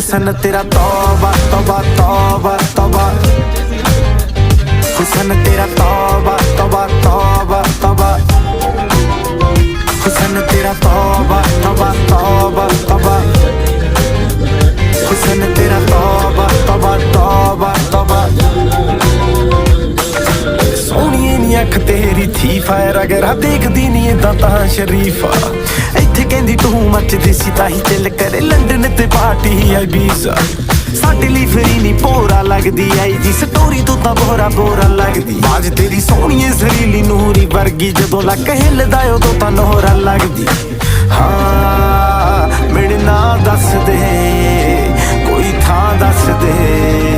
हुसन तेरा तौबा तौबा तौबा तौबा, हुसन तेरा तौबा तौबा तौबा तौबा, हुसन तेरा तौबा तौबा तौबा तौबा, हुसन तेरा तौबा तौबा तौबा तौबा। सोहणीए नी अख तेरी थी फायर अगर देखदी नी इदां तां शरीफा, इत्थे कहंदी तू मचदी सी ताही दिल करे लंडन ते पार्टी आई वीज़ा। साडे लई फ्री नी भोरा लगदी आई जी स्टोरी तू तां बोरा बोरा लगदी, बाज तेरी सोहणीए जरीली नूरी वर्गी जदों लक हिलदा उदों तां नोहरा लगदी। हाँ मेरे नाल दस दे कोई थां दस दे।